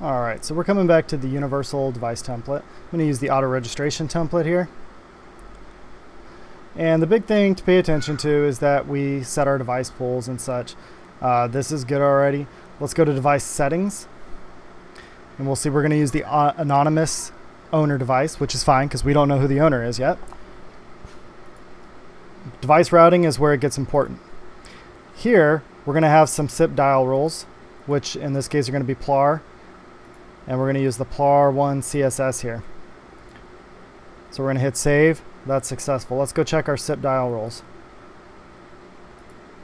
Alright, so we're coming back to the universal device template. I'm going to use the auto registration template here. And the big thing to pay attention to is that we set our device pools and such. This is good already. Let's go to device settings. And we'll see we're going to use the anonymous owner device, which is fine because we don't know who the owner is yet. Device routing is where it gets important. Here, we're going to have some SIP dial rules, which in this case are going to be PLAR. And we're going to use the PLAR1 CSS here. So we're going to hit save. That's successful. Let's go check our SIP dial rules.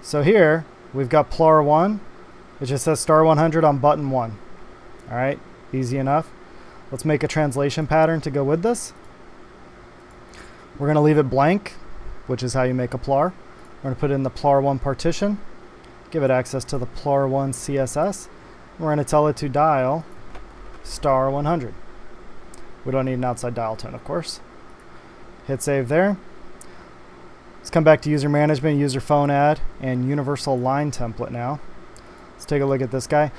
So here, we've got PLAR1. It just says star 100 on button 1. All right, easy enough. Let's make a translation pattern to go with this. We're going to leave it blank, which is how you make a PLAR. We're going to put in the PLAR1 partition, give it access to the PLAR1 CSS. We're going to tell it to dial star 100. We don't need an outside dial tone, of course. Hit save there. Let's come back to user management, user phone add, and universal line template now. Let's take a look at this guy.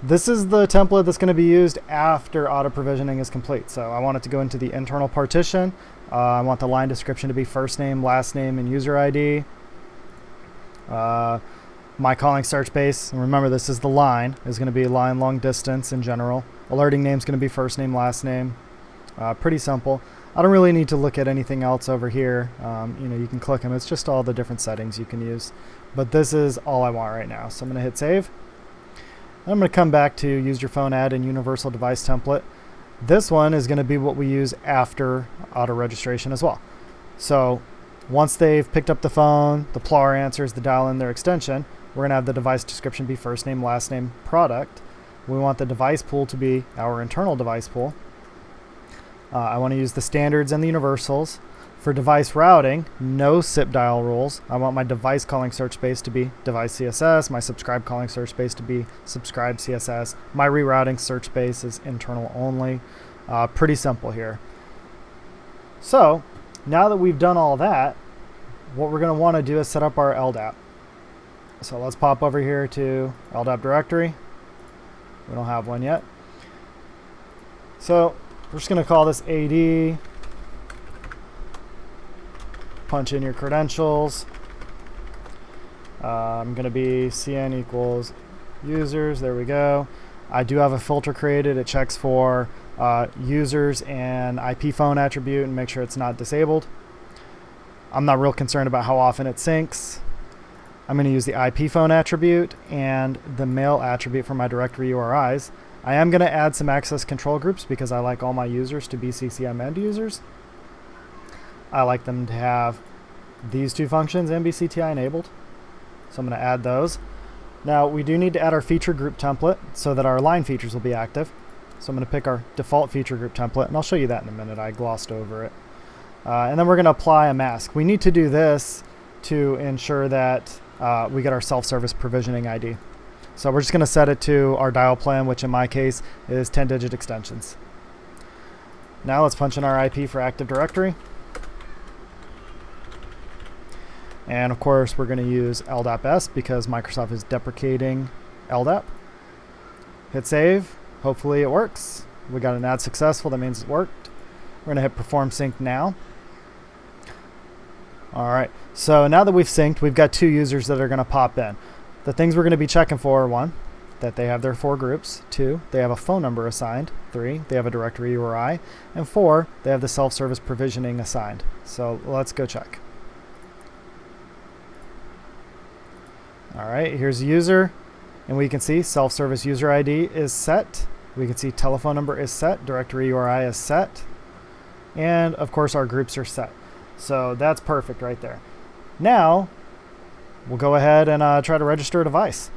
This is the template that's going to be used after auto provisioning is complete. So I want it to go into the internal partition. I want the line description to be first name, last name, and user ID. My calling search base, and remember this is the line, is going to be line long distance in general. Alerting name is going to be first name, last name. Pretty simple. I don't really need to look at anything else over here. You can click them. It's just all the different settings you can use. But this is all I want right now. So I'm going to hit save. And I'm going to come back to use your phone add and universal device template. This one is going to be what we use after auto registration as well. So once they've picked up the phone, the PLAR answers, the dial in their extension, we're going to have the device description be first name, last name, product. We want the device pool to be our internal device pool. I want to use the standards and the universals. For device routing, no SIP dial rules. I want my device calling search space to be device CSS, my subscribe calling search space to be subscribe CSS. My rerouting search space is internal only. Pretty simple here. So now that we've done all that, what we're going to want to do is set up our LDAP. So let's pop over here to LDAP directory. We don't have one yet. So we're just going to call this AD. Punch in your credentials. I'm going to be CN equals users. There we go. I do have a filter created. It checks for users and IP phone attribute and make sure it's not disabled. I'm not real concerned about how often it syncs. I'm going to use the IP phone attribute and the mail attribute for my directory URIs. I am going to add some access control groups because I like all my users to be CCM end users. I like them to have these two functions and be CTI enabled. So I'm going to add those. Now we do need to add our feature group template so that our line features will be active. So I'm going to pick our default feature group template, and I'll show you that in a minute. I glossed over it. And then we're going to apply a mask. We need to do this to ensure that we get our self-service provisioning ID. So we're just going to set it to our dial plan, which in my case is 10-digit extensions. Now let's punch in our IP for Active Directory. And of course, we're going to use LDAP-S because Microsoft is deprecating LDAP. Hit save. Hopefully it works. We got an add successful. That means it worked. We're going to hit perform sync now. All right. So now that we've synced, we've got two users that are going to pop in. The things we're going to be checking for are 1, that they have their 4 groups. 2, they have a phone number assigned. 3, they have a directory URI. And 4, they have the self-service provisioning assigned. So let's go check. All right, here's a user, and we can see self-service user ID is set. We can see telephone number is set, directory URI is set, and of course our groups are set. So that's perfect right there. Now, we'll go ahead and try to register a device.